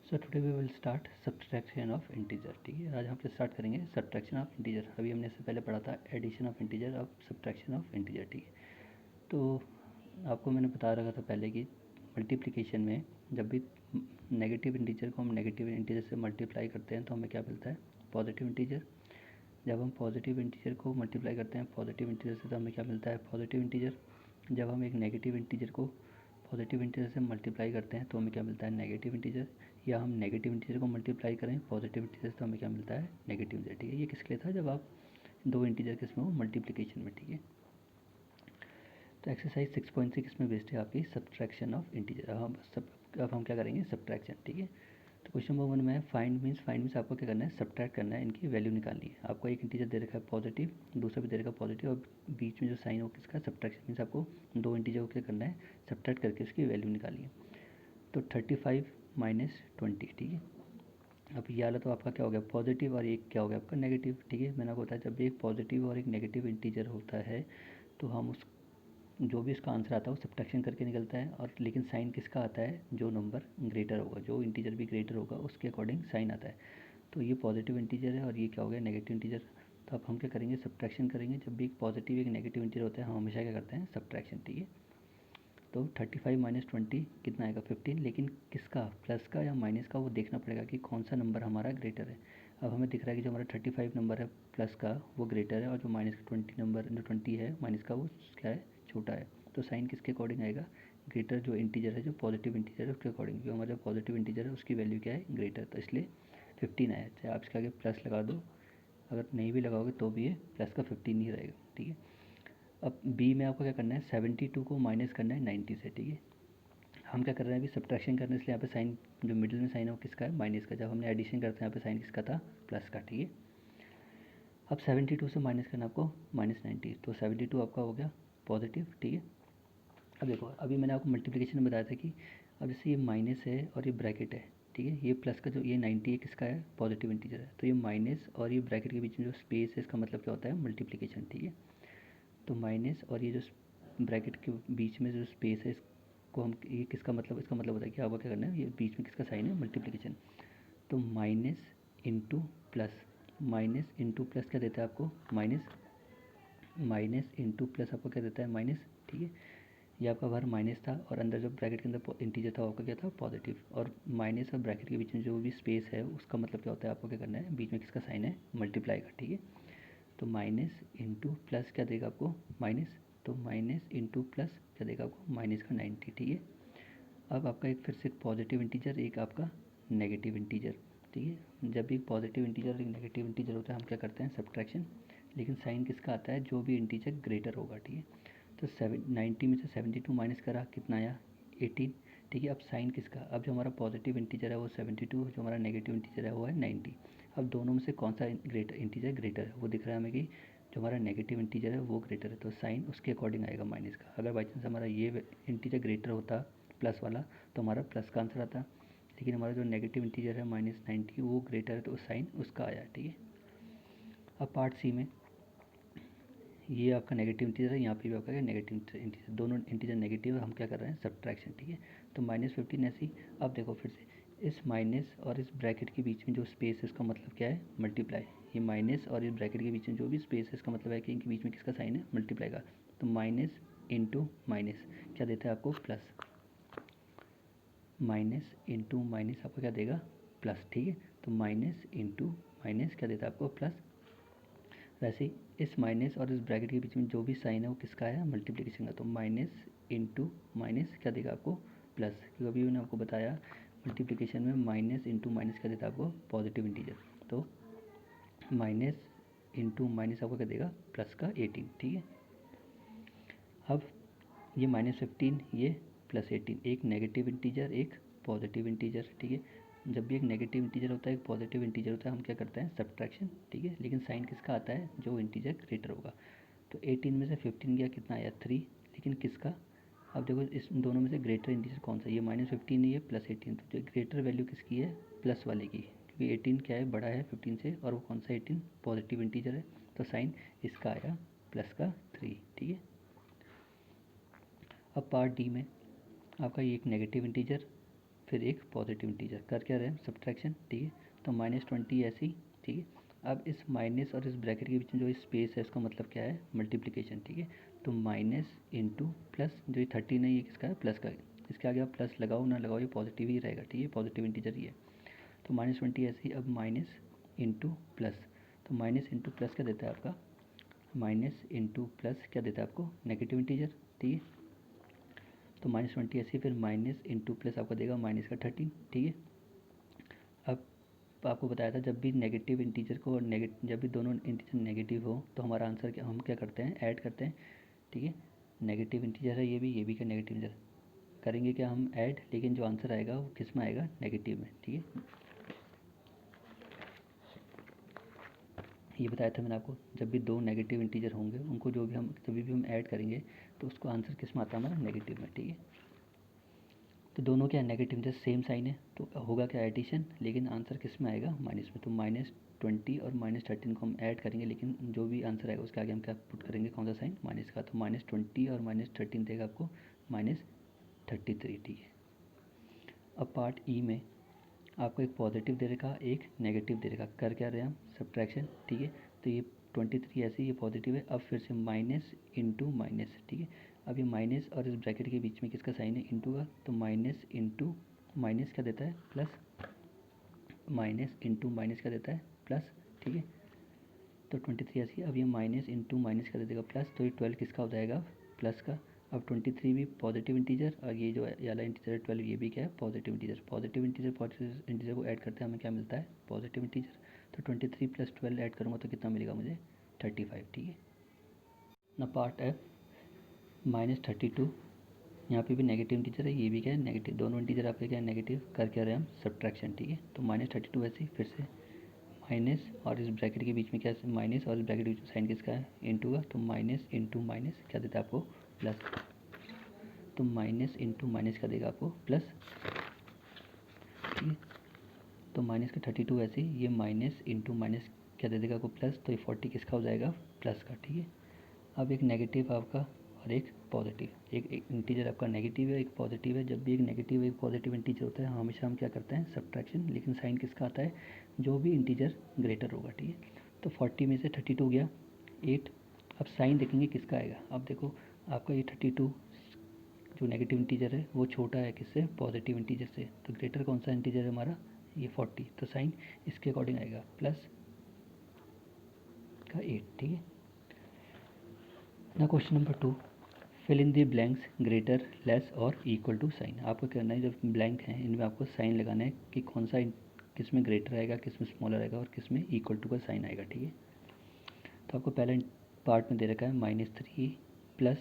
So today we will start subtraction of integer. ठीक है, आज हम पे स्टार्ट करेंगे सब्ट्रैक्शन ऑफ इंटीजर। अभी हमने इससे पहले पढ़ा था एडिशन ऑफ इंटीजर, अब सब्ट्रैक्शन ऑफ इंटीजर। ठीक है, तो आपको मैंने बता रखा था पहले कि मल्टीप्लिकेशन में जब भी नेगेटिव इंटीजर को हम नेगेटिव इंटीजर से मल्टीप्लाई करते हैं तो हमें क्या मिलता है, पॉजिटिव इंटीजर। जब हम पॉजिटिव इंटीजर को मल्टीप्लाई करते हैं पॉजिटिव इंटीजर से तो हमें क्या मिलता है, पॉजिटिव इंटीजर। जब हम एक नेगेटिव इंटीजर को पॉजिटिव इंटीजर से मल्टीप्लाई करते हैं तो हमें क्या मिलता है, नेगेटिव इंटीजर। या हम नेगेटिव इंटीजर को मल्टीप्लाई करें पॉजिटिव इंटीजर से तो हमें क्या मिलता है, नेगेटिव इंटीजर। ठीक है, ये किसके लिए था, जब आप दो इंटीजर किस में हो, मल्टीप्लिकेशन में। ठीक है, तो एक्सरसाइज 6.6 में बेस्ड है आपकी सब्ट्रैक्शन ऑफ इंटीजर। अब हम क्या करेंगे, सब्ट्रैक्शन। ठीक है, तो क्वेश्चन नंबर 1 में फाइंड मीन्स आपको क्या करना है, सब्ट्रैक्ट करना है, इनकी वैल्यू निकालनी है। आपको एक इंटीजर दे रखा है पॉजिटिव, दूसरा भी दे रखा है पॉजिटिव, और बीच में जो साइन हो किसका, सब्ट्रैक्शन। मीन्स आपको दो इंटीजर को क्या करना है, सब्ट्रैक्ट करके उसकी वैल्यू निकालनी है। तो 35 माइनस 20। ठीक है, अब ये वाला तो आपका क्या हो गया, पॉजिटिव, और एक क्या हो गया आपका, नेगेटिव। ठीक है, मैंने आपको बताया जब भी एक पॉजिटिव और एक नेगेटिव इंटीजर होता है तो हम उस जो भी इसका आंसर आता है वो सब्ट्रैक्शन करके निकलता है। और लेकिन साइन किसका आता है, जो नंबर ग्रेटर होगा, जो इंटीजर भी ग्रेटर होगा उसके अकॉर्डिंग साइन आता है। तो ये पॉजिटिव इंटीजर है और ये क्या हो गया, नेगेटिव इंटीजर। तो अब हम क्या करेंगे, सब्ट्रैक्शन करेंगे। जब भी एक पॉजिटिव एक नेगेटिव इंटीजर होता है हम हमेशा क्या करते हैं, सब्ट्रैक्शन। ठीक है, तो 35 माइनस 20 कितना आएगा, 15। लेकिन किसका, प्लस का या माइनस का, वो देखना पड़ेगा कि कौन सा नंबर हमारा ग्रेटर है। अब हमें दिख रहा है कि जो हमारा 35 नंबर है प्लस का वो ग्रेटर है, और जो माइनस का 20 नंबर, जो 20 है माइनस का, वो क्या है, छोटा है। तो साइन किसके अकॉर्डिंग आएगा, ग्रेटर जो इंटीजर है, जो पॉजिटिव इंटीजर है उसके अकॉर्डिंग। जो हमारा पॉजिटिव इंटीजर है उसकी वैल्यू क्या है, ग्रेटर। तो इसलिए 15 आया। चाहे आप इसके आगे प्लस लगा दो, अगर नहीं भी लगाओगे तो भी ये प्लस का 15 ही रहेगा। ठीक है, अब बी में आपको क्या करना है, 72 को माइनस करना है 90 से। ठीक है, हम क्या कर रहे हैं अभी, सब्ट्रैक्शन करने, इसलिए यहाँ पे साइन जो मिडिल में साइन है वो किसका है, माइनस का। जब हमने एडिशन करते हैं यहाँ पे साइन किसका था, प्लस का। ठीक है, अब 72 से माइनस करना आपको -90, तो 72 आपका हो गया पॉजिटिव। ठीक है, अब देखो अभी मैंने आपको मल्टीप्लिकेशन में बताया था कि अब जैसे ये माइनस है और ये ब्रैकेट है। ठीक है, ये प्लस का जो ये 90 है किसका है, पॉजिटिव इंटीजर है। तो ये माइनस और ये ब्रैकेट के बीच में जो स्पेस है इसका मतलब क्या होता है, मल्टीप्लिकेशन। ठीक है, तो माइनस और ये जो ब्रैकेट के बीच में जो स्पेस है इसको हम, ये किसका मतलब, इसका मतलब होता है कि आपको क्या करना है, ये बीच में किसका साइन है, मल्टीप्लिकेशन। तो minus into plus, minus into plus क्या देता है आपको, माइनस, माइनस इंटू प्लस आपको क्या देता है, माइनस। ठीक है, ये आपका बाहर माइनस था और अंदर जो ब्रैकेट के अंदर इंटीजर था वो आपका क्या था, पॉजिटिव। और माइनस और ब्रैकेट के बीच में जो भी स्पेस है उसका मतलब क्या होता है, आपको क्या करना है, बीच में किसका साइन है, मल्टीप्लाई का। ठीक है, तो माइनस इंटू प्लस क्या देगा आपको, माइनस। तो माइनस इंटू प्लस क्या देगा आपको, माइनस का 90। ठीक है, अब आपका एक फिर से पॉजिटिव इंटीजर, एक आपका नेगेटिव इंटीजर। ठीक है, जब भी पॉजिटिव इंटीजर और एक नेगेटिव इंटीजर होता है हम क्या करते हैं, सब्ट्रैक्शन। लेकिन साइन किसका आता है, जो भी इंटीजर ग्रेटर होगा। ठीक है, तो 90 में से 72 माइनस करा, कितना आया, 18। ठीक है, अब साइन किसका, अब जो हमारा पॉजिटिव इंटीजर है वो 72, जो हमारा नेगेटिव इंटीजर है वो है 90। अब दोनों में से कौन सा ग्रेटर इंटीजर ग्रेटर है, वो दिख रहा है हमें कि जो हमारा नेगेटिव इंटीजर है वो ग्रेटर है, तो साइन उसके अकॉर्डिंग आएगा माइनस का। अगर बाई चांस हमारा ये इंटीजर ग्रेटर होता प्लस वाला तो हमारा प्लस का आंसर आता, लेकिन हमारा जो नेगेटिव इंटीजर है -90 वो ग्रेटर है तो साइन उसका आया। ठीक है, अब पार्ट सी में ये आपका नेगेटिव इंटीजर है, यहाँ पे भी आपका नेगेटिव इंटीजर, दोनों इंटीजर नेगेटिव है, हम क्या कर रहे हैं, सब्ट्रैक्शन। ठीक है, तो -15 ऐसी। अब देखो फिर से इस माइनस और इस ब्रैकेट के बीच में जो स्पेस है इसका मतलब क्या है, मल्टीप्लाई। ये माइनस और इस ब्रैकेट के बीच में जो भी स्पेस है इसका मतलब है कि इनके बीच में किसका साइन है, मल्टीप्लाई का। तो माइनस इंटू माइनस क्या देता है आपको, प्लस। माइनस इंटू माइनस आपको क्या देगा, प्लस। ठीक है, तो माइनस इंटू माइनस क्या देता है आपको, प्लस। वैसे ही इस माइनस और इस ब्रैकेट के बीच में जो भी साइन है वो किसका है, मल्टीप्लिकेशन का। तो माइनस इंटू माइनस क्या देगा आपको, प्लस। क्योंकि अभी मैंने आपको बताया मल्टीप्लिकेशन में माइनस इंटू माइनस क्या देता है आपको, पॉजिटिव इंटीजर। तो माइनस इंटू माइनस आपको क्या देगा, प्लस का 18। ठीक है, अब ये -15, ये +18, एक नेगेटिव इंटीजर एक पॉजिटिव इंटीजर। ठीक है, जब भी एक नेगेटिव इंटीजर होता है एक पॉजिटिव इंटीजर होता है हम क्या करते हैं, सब्ट्रैक्शन। ठीक है, लेकिन साइन किसका आता है, जो इंटीजर ग्रेटर होगा। तो 18 में से 15 गया, कितना आया, 3। लेकिन किसका, अब देखो इस दोनों में से ग्रेटर इंटीजर कौन सा, ये -15 है, ये +18। तो जो ग्रेटर वैल्यू किसकी है, प्लस वाले की, क्योंकि 18 क्या है, बड़ा है 15 से, और वो कौन सा 18 पॉजिटिव इंटीजर है। तो साइन इसका आया प्लस का 3। ठीक है, अब पार्ट डी में आपका ये एक नेगेटिव इंटीजर फिर एक पॉजिटिव इंटीजर। कर क्या रहे हैं? सब्ट्रैक्शन, ठीक है। तो -20 ऐसी, ठीक है। अब इस माइनस और इस ब्रैकेट के बीच में जो स्पेस है इसका मतलब क्या है? मल्टीप्लिकेशन, ठीक है। तो माइनस इंटू प्लस, जो ये 13 है ये किसका है? प्लस का। इसके आगे आप प्लस लगाओ ना लगाओ ये पॉजिटिव ही रहेगा, ठीक है, पॉजिटिव इंटीजर ही है। तो -20 ऐसे ही। अब माइनस इंटू प्लस, तो माइनस इंटू प्लस क्या देता है आपका? माइनस इंटू प्लस क्या देता है आपको? नेगेटिव इंटीजर, ठीक है। तो -20 ऐसे ही। फिर माइनस इंटू प्लस आपको देगा माइनस का 13, ठीक है। अब आपको बताया था जब भी नेगेटिव इंटीजर को और जब भी दोनों इंटीजर नेगेटिव हो तो हमारा आंसर क्या, हम क्या करते हैं? ऐड करते हैं, ठीक है। नेगेटिव इंटीजर है ये भी क्या नेगेटिव इंटीजर, करेंगे क्या हम? ऐड, लेकिन जो आंसर आएगा वो किस में आएगा? नेगेटिव में, ठीक है। ये बताया था मैंने आपको, जब भी दो नेगेटिव इंटीजर होंगे उनको जो भी हम जब भी हम ऐड करेंगे तो उसको आंसर किस में आता है? हमारा नेगेटिव में, ठीक है। तो दोनों क्या नेगेटिव इंटीजर सेम साइन है तो होगा क्या? एडिशन, लेकिन आंसर किस में आएगा? माइनस में। तो -20 और -13 को हम ऐड करेंगे, लेकिन जो भी आंसर आएगा उसके आगे हम क्या पुट करेंगे? कौन सा साइन? माइनस का। तो -20 और -13 देगा आपको -33, ठीक है। अब पार्ट ई में आपको एक पॉजिटिव दे रखा, एक नेगेटिव दे रखा। कर क्या रहे हैं हम? सब्ट्रैक्शन, ठीक है। तो ये 23 ऐसे ही, ये पॉजिटिव है। अब फिर से माइनस इंटू माइनस, ठीक है। अब ये माइनस और इस ब्रैकेट के बीच में किसका साइन है? इंटू का। तो माइनस इंटू माइनस क्या देता है? प्लस। माइनस इंटू माइनस क्या देता है? प्लस, ठीक है। तो 23 ऐसी। अब ये माइनस इंटू माइनस का दे देगा प्लस, तो ये 12 किसका हो जाएगा? प्लस का। अब 23 भी पॉजिटिव इंटीजर और ये जो वाला इंटीजर है 12 ये भी क्या है? Positive integer. पॉजिटिव इंटीजर को ऐड करते हैं हमें क्या मिलता है? Positive integer. तो 23 + 12 ऐड करूँगा तो कितना मिलेगा मुझे? 35, ठीक है ना। पार्ट एफ, -32, यहाँ पे भी नेगेटिव इंटीजर है, ये भी क्या है? नेगेटिव। दोनों इंटीजर आपके क्या है? नेगेटिव। कर क्या रहे हैं हम? सब्ट्रैक्शन, ठीक है। तो -32 ऐसे ही। फिर से माइनस और इस ब्रैकेट के बीच में क्या है? माइनस और इस ब्रैकेट के बीच में साइन किसका है? इंटू का। तो माइनस इंटू माइनस क्या देता है आपको? प्लस। तो माइनस इंटू माइनस का देगा आपको प्लस, ठीक है। तो माइनस का 32 ऐसे ही। ये माइनस इंटू माइनस क्या दे देगा आपको? प्लस। तो ये 40 किसका हो जाएगा? प्लस का, ठीक है। अब एक नेगेटिव आपका और एक पॉजिटिव, एक इंटीजर आपका नेगेटिव है, एक पॉजिटिव है। जब भी एक नेगेटिव एक पॉजिटिव इंटीजर होता है हमेशा हम क्या करते हैं? सब्ट्रैक्शन, लेकिन साइन किसका आता है? जो भी इंटीजर ग्रेटर होगा, ठीक है। तो 40 में से 32 गया 8। अब साइन देखेंगे किसका आएगा? अब देखो आपका ये 32 जो नेगेटिव इंटीजर है वो छोटा है किससे? पॉजिटिव इंटीजर से। तो ग्रेटर कौन सा इंटीजर है हमारा? ये 40। तो साइन इसके अकॉर्डिंग आएगा प्लस का 8, ठीक है ना। Question number 2, fill in the blanks greater less और इक्वल टू साइन। आपको करना है जो ब्लैंक हैं इनमें आपको साइन लगाना है कि कौन सा किस में ग्रेटर आएगा, किस में स्मॉलर आएगा और किस में इक्वल टू का साइन आएगा, ठीक है। तो आपको पहले पार्ट में दे रखा है -3 प्लस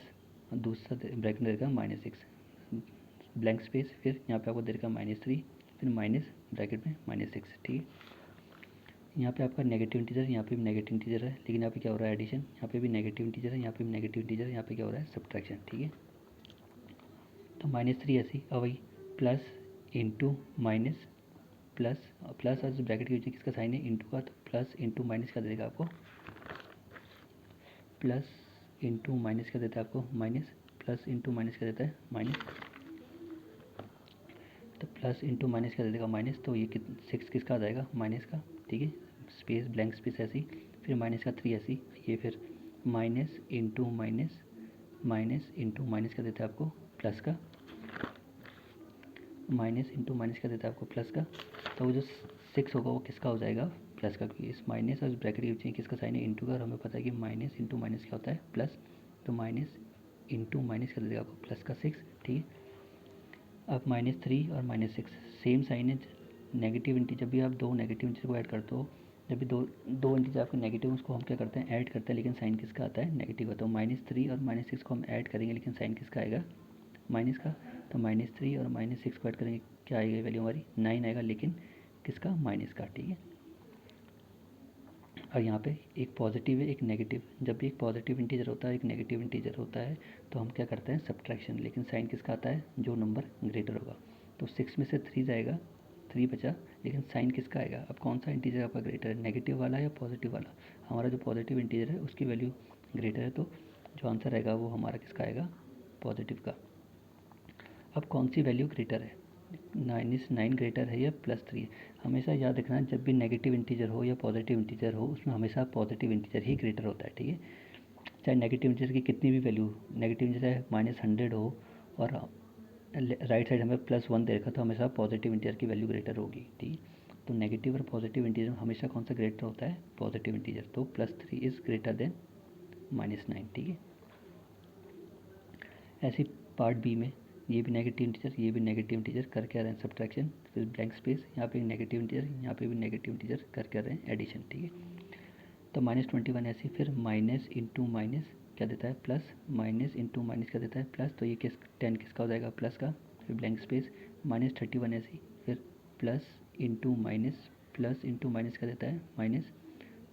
दूसरा ब्रैकेट में दे रखा है -6 ब्लैंक स्पेस। फिर यहाँ पे आपको दे रखा है -3 फिर माइनस ब्रैकेट में -6, ठीक है। यहाँ पे आपका नेगेटिव इंटीजर, यहाँ पे भी नेगेटिव इंटीजर है, लेकिन यहाँ पे क्या हो रहा है? एडिशन। यहाँ पे भी नेगेटिव इंटीजर है, यहाँ पे भी नेगेटिव इंटीजर है, यहाँ पे क्या हो रहा है? सब्ट्रैक्शन, ठीक है। तो -3 ऐसी। अब वही plus into minus plus plus और ब्रैकेट के बीच में किसका साइन है? इंटू का। तो प्लस इंटू माइनस का देगा आपको प्लस, इंटू माइनस का देता है आपको माइनस, प्लस इंटू माइनस का देता है माइनस। तो प्लस इंटू माइनस का दे देगा माइनस। तो ये 6 किसका आ जाएगा? माइनस का, ठीक है। स्पेस ब्लैंक स्पेस ऐसी। फिर माइनस का 3 ऐसी। ये फिर minus into minus minus into minus का देता है आपको प्लस का, माइनस इंटू माइनस का देता है आपको प्लस का। तो वो जो 6 होगा वो किसका हो जाएगा? प्लस का, क्योंकि इस माइनस और इस ब्रैकेट के बीच में किसका साइन है? इंटू का। और हमें पता है कि माइनस इंटू माइनस क्या होता है? प्लस। तो माइनस इंटू माइनस का दे देगा आपको प्लस का 6, ठीक है। अब -3 और -6 सेम साइन है। नेगेटिव इंटीजर, जब भी आप दो नेगेटिव इंटीजर को ऐड करते हो, जब भी दो दो इंटीजर आपके नेगेटिव उसको हम क्या करते हैं? ऐड करते हैं, लेकिन साइन किसका आता है? नेगेटिव आता है। -3 और -6 को हम ऐड करेंगे, लेकिन साइन किसका आएगा? माइनस का। तो -3 और -6 को ऐड करेंगे, क्या आएगी वैल्यू हमारी? 9 आएगा, लेकिन किसका? माइनस का, ठीक है। और यहाँ पे एक पॉजिटिव है एक नेगेटिव। जब भी एक पॉजिटिव इंटीजर होता है एक नेगेटिव इंटीजर होता है तो हम क्या करते हैं? सब्ट्रैक्शन, लेकिन साइन किसका आता है? जो नंबर ग्रेटर होगा। तो 6 में से 3 जाएगा, 3 बचा, लेकिन साइन किसका आएगा? अब कौन सा इंटीजर आपका ग्रेटर है? नेगेटिव वाला या पॉजिटिव वाला? हमारा जो पॉजिटिव इंटीजर है उसकी वैल्यू ग्रेटर है, तो जो आंसर आएगा वो हमारा किसका आएगा? पॉजिटिव का। अब कौन सी वैल्यू ग्रेटर है? 9 ग्रेटर है या +3 है। हमेशा याद रखना जब भी नेगेटिव इंटीजर हो या पॉजिटिव इंटीजर हो उसमें हमेशा पॉजिटिव इंटीजर ही ग्रेटर होता है, ठीक है। चाहे नेगेटिव इंटीजर की कितनी भी वैल्यू, नेगेटिव इंटीजर चाहे -100 हो और राइट साइड हमें +1 दे रखा तो हमेशा पॉजिटिव इंटीजर की वैल्यू ग्रेटर होगी, ठीक है। तो नेगेटिव और पॉजिटिव इंटीजर में हमेशा कौन सा ग्रेटर होता है? Positive integer. तो +3 इज़ ग्रेटर देन -9, ठीक है। ऐसे पार्ट बी में ये भी नेगेटिव इंटीजर, ये भी नेगेटिव इंटीजर करके आ रहे हैं सब्ट्रैक्शन, फिर ब्लैंक स्पेस, यहाँ पे नेगेटिव इंटीजर, यहाँ पे भी नेगेटिव इंटीजर करके आ रहे हैं एडिशन, ठीक है। तो -21 ऐसे, फिर माइनस इंटू माइनस क्या देता है? प्लस, माइनस इंटू माइनस क्या देता है? प्लस। तो ये 10 किसका हो जाएगा? प्लस का। फिर ब्लैंक स्पेस, -31 ऐसे, फिर plus into minus, plus into minus क्या देता है? माइनस,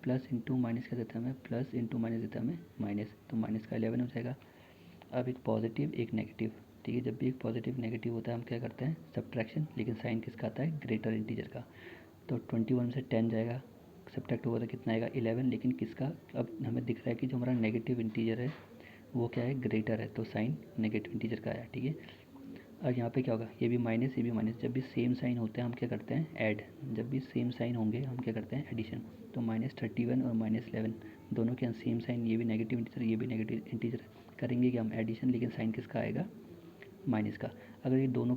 प्लस इंटू माइनस क्या देता है हमें? प्लस इंटू माइनस देता है हमें माइनस, तो माइनस का 11 हो जाएगा। अब एक पॉजिटिव एक नेगेटिव, ठीक है। जब भी एक पॉजिटिव नेगेटिव होता है हम क्या करते हैं? सब्ट्रैक्शन, लेकिन साइन किसका आता है? ग्रेटर इंटीजर का। तो 21 से 10 जाएगा, सब्ट्रैक्ट होगा तो कितना आएगा? 11, लेकिन किसका? अब हमें दिख रहा है कि जो हमारा नेगेटिव इंटीजर है वो क्या है? ग्रेटर है, तो साइन नेगेटिव इंटीजर का आया, ठीक है। और यहाँ पे क्या होगा? ये भी माइनस, ये भी माइनस। जब भी सेम साइन होते हैं हम क्या करते हैं? ऐड। जब भी सेम साइन होंगे हम क्या करते हैं? एडिशन। तो -31 और -11 दोनों के सेम साइन, ये भी नेगेटिव इंटीजर, ये भी नेगेटिव इंटीजर, करेंगे कि हम एडिशन, लेकिन साइन किसका आएगा? माइनस का। अगर ये दोनों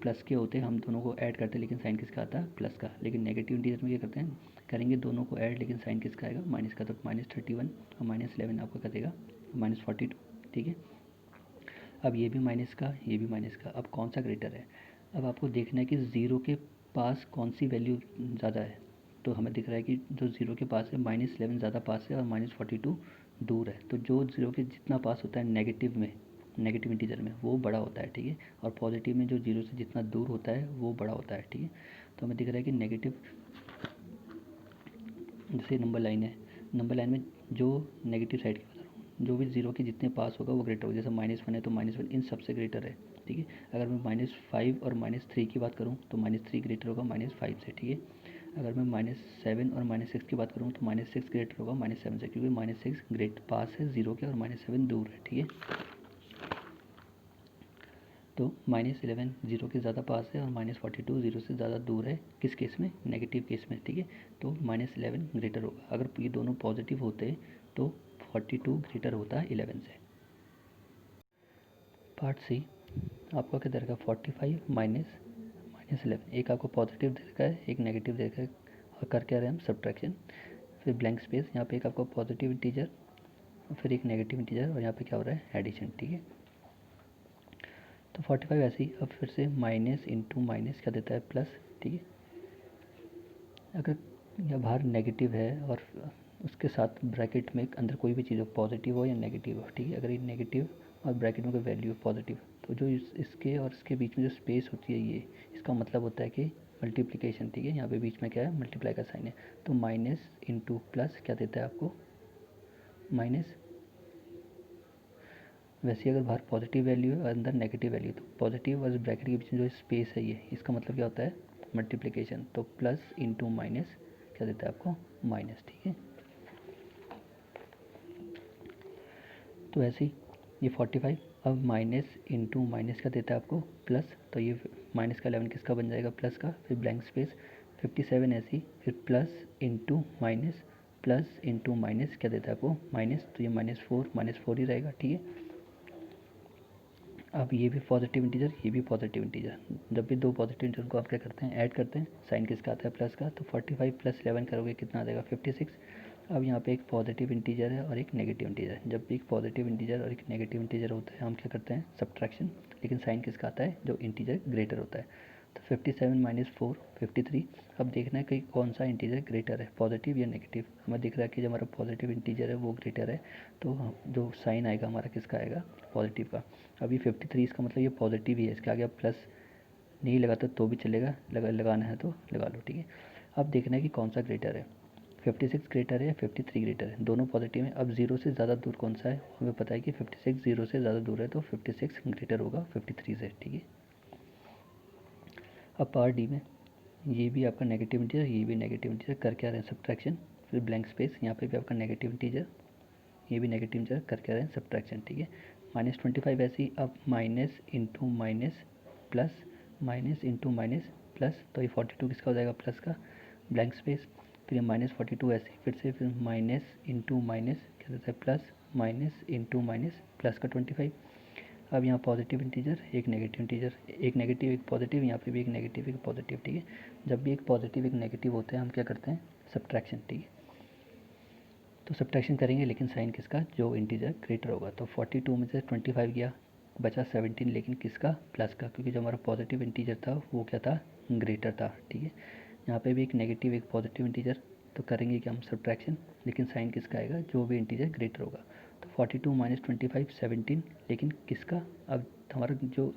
प्लस के होते हम दोनों को ऐड करते, लेकिन साइन किसका आता? प्लस का। लेकिन नेगेटिव इंटीजर में क्या करते हैं? करेंगे दोनों को ऐड, लेकिन साइन किसका आएगा? माइनस का। तो -31 और -11 आपका कर देगा -42, ठीक है। अब ये भी माइनस का, ये भी माइनस का। अब कौन सा ग्रेटर है? अब आपको देखना है कि ज़ीरो के पास कौन सी वैल्यू ज़्यादा है। तो हमें दिख रहा है कि जो ज़ीरो के पास है -11 ज़्यादा पास है और -42 दूर है। तो जो ज़ीरो के जितना पास होता है नेगेटिव में, नेगेटिव इंटीजर में, वो बड़ा होता है, ठीक है। और पॉजिटिव में जो जीरो से जितना दूर होता है वो बड़ा होता है, ठीक है। तो हमें दिख रहा है कि नेगेटिव, जैसे नंबर लाइन है, नंबर लाइन में जो नेगेटिव साइड की बता रहा हूँ, जो भी जीरो के जितने पास होगा वो ग्रेटर होगा। जैसे -1 है तो -1 इन सबसे ग्रेटर है, ठीक है। अगर मैं -5 और -3 की बात करूँ तो -3 ग्रेटर होगा -5 से, ठीक है। अगर मैं -7 और -6 की बात करूँ तो -6 ग्रेटर होगा -7 से, क्योंकि -6 ग्रेट पास है जीरो के और -7 दूर है, ठीक है। तो -11 जीरो के ज़्यादा पास है और -42 जीरो से ज़्यादा दूर है। किस केस में? नेगेटिव केस में, ठीक है। तो -11 ग्रेटर होगा। अगर ये दोनों पॉजिटिव होते तो 42 ग्रेटर होता 11 से। पार्ट सी आपका क्या दे रखा है? 45 माइनस -11। एक आपको पॉजिटिव दे रखा है, एक नेगेटिव दे रखा है, और करके आ रहे हैं हम सब्ट्रैक्शन। फिर ब्लैंक स्पेस, यहाँ पे एक आपको पॉजिटिव इंटीजर और फिर एक नेगेटिव इंटीजर, और यहाँ पे क्या हो रहा है? एडिशन, ठीक है। तो 45 ऐसे ही। अब फिर से माइनस इंटू माइनस क्या देता है? प्लस, ठीक है। अगर यह बाहर नेगेटिव है और उसके साथ ब्रैकेट में अंदर कोई भी चीज़ हो, पॉजिटिव हो या नेगेटिव हो, ठीक है। अगर ये नेगेटिव और ब्रैकेट में कोई वैल्यू पॉजिटिव, तो जो इसके और इसके बीच में जो स्पेस होती है, ये इसका मतलब होता है कि मल्टीप्लिकेशन, ठीक है। यहाँ पे बीच में क्या है? मल्टीप्लाई का साइन है। तो माइनस इंटू प्लस क्या देता है आपको? माइनस। वैसे ही अगर बाहर पॉजिटिव वैल्यू है और अंदर नेगेटिव वैल्यू, तो पॉजिटिव और ब्रैकेट के बीच में जो स्पेस है, ये इसका मतलब क्या होता है? मल्टीप्लिकेशन। तो प्लस इंटू माइनस क्या देता है आपको? माइनस, ठीक है। तो ऐसे ही ये 45, अब माइनस इंटू माइनस क्या देता है आपको? प्लस। तो ये माइनस का 11 किसका बन जाएगा? प्लस का। फिर ब्लैंक स्पेस, 57 ऐसे ही, फिर plus into minus, plus into minus क्या देता है आपको? माइनस। तो ये -4 ही रहेगा, ठीक है। अब ये भी पॉजिटिव इंटीजर, ये भी पॉजिटिव इंटीजर। जब भी दो पॉजिटिव इंटीजर को आप क्या करते हैं? ऐड करते हैं। साइन किसका आता है? प्लस का। तो 45 + 11 करोगे कितना आ जाएगा? 56। अब यहाँ पे एक पॉजिटिव इंटीजर है और एक नेगेटिव इंटीजर है। जब भी एक पॉजिटिव इंटीजर और एक नेगेटिव इंटीजर होता है हम क्या करते हैं? सब्ट्रैक्शन, लेकिन साइन किसका आता है? जो इंटीजर ग्रेटर होता है। तो 57 - 4 53। अब देखना है कि कौन सा इंटीजर ग्रेटर है, पॉजिटिव या नेगेटिव। हमें दिख रहा है कि जो हमारा पॉजिटिव इंटीजर है वो ग्रेटर है, तो जो साइन आएगा हमारा किसका आएगा? पॉजिटिव का। अभी 53 इसका मतलब ये पॉजिटिव ही है, इसके आगे आप प्लस नहीं लगाते तो भी चलेगा, लगाना है तो लगा लो, ठीक है। अब देखना है कि कौन सा ग्रेटर है, 56 ग्रेटर है या 53 ग्रेटर है। दोनों पॉजिटिव हैं। अब जीरो से ज़्यादा दूर कौन सा है? हमें पता है कि 56 जीरो से ज़्यादा दूर है, तो 56 ग्रेटर होगा 53 से, ठीक है। अब पार्ट डी में ये भी आपका नेगेटिव इंटीजर, ये भी नेगेटिव इंटीजर, करके आ रहे हैं सब्ट्रैक्शन। फिर ब्लैंक स्पेस, यहाँ पे भी आपका नेगेटिव इंटीजर, ये भी नेगेटिव इंटीजर, करके आ रहे हैं सब्ट्रैक्शन, ठीक है। -25 ऐसे ही। अब minus into minus plus, minus into minus plus, तो ये 42 किसका हो जाएगा, प्लस का, ब्लैंक स्पेस, फिर ये -42 ऐसे फिर से, फिर माइनस इंटू माइनस क्या होता है plus, minus into minus plus का 25। अब यहाँ पॉजिटिव इंटीजर, एक नेगेटिव इंटीजर, एक नेगेटिव एक पॉजिटिव, यहाँ पे भी एक नेगेटिव एक पॉजिटिव, ठीक है। जब भी एक पॉजिटिव एक नेगेटिव होते हैं हम क्या करते हैं, सब्ट्रैक्शन, ठीक है। तो सब्ट्रैक्शन करेंगे लेकिन साइन किसका, जो इंटीजर ग्रेटर होगा। तो 42 में से 25 गया, बचा 17, लेकिन किसका, प्लस का, क्योंकि जो हमारा पॉजिटिव इंटीजर था वो क्या था, ग्रेटर था, ठीक है। यहाँ पे भी एक नेगेटिव एक पॉजिटिव इंटीजर, तो करेंगे कि हम सब्ट्रैक्शन, लेकिन साइन किसका आएगा, जो भी इंटीजर ग्रेटर होगा। तो 42 माइनस 25 17, लेकिन किसका, अब हमारा जो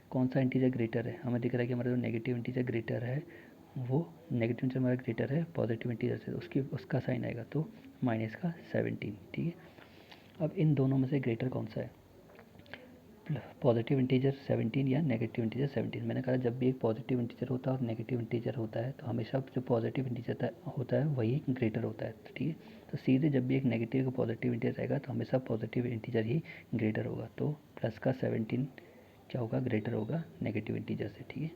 कौन सा इंटीजर ग्रेटर है, हमें दिख रहा है कि हमारा जो नेगेटिव इंटीजर ग्रेटर है, वो नेगेटिव इंटीजर हमारा ग्रेटर है पॉजिटिव इंटीजर से, उसका साइन आएगा, तो माइनस का 17, ठीक है। अब इन दोनों में से ग्रेटर कौन सा है, पॉजिटिव इंटीजर 17 या नेगेटिव इंटीजर 17। मैंने कहा जब भी एक पॉजिटिव इंटीजर होता है और नेगेटिव इंटीजर होता है तो हमेशा जो पॉजिटिव इंटीजर होता है वही ग्रेटर होता है, ठीक है। तो सीधे जब भी एक नेगेटिव का पॉजिटिव इंटीजर रहेगा तो हमेशा पॉजिटिव इंटीजर ही ग्रेटर होगा, तो प्लस का 17 क्या होगा, ग्रेटर होगा नेगेटिव इंटीजर से, ठीक है।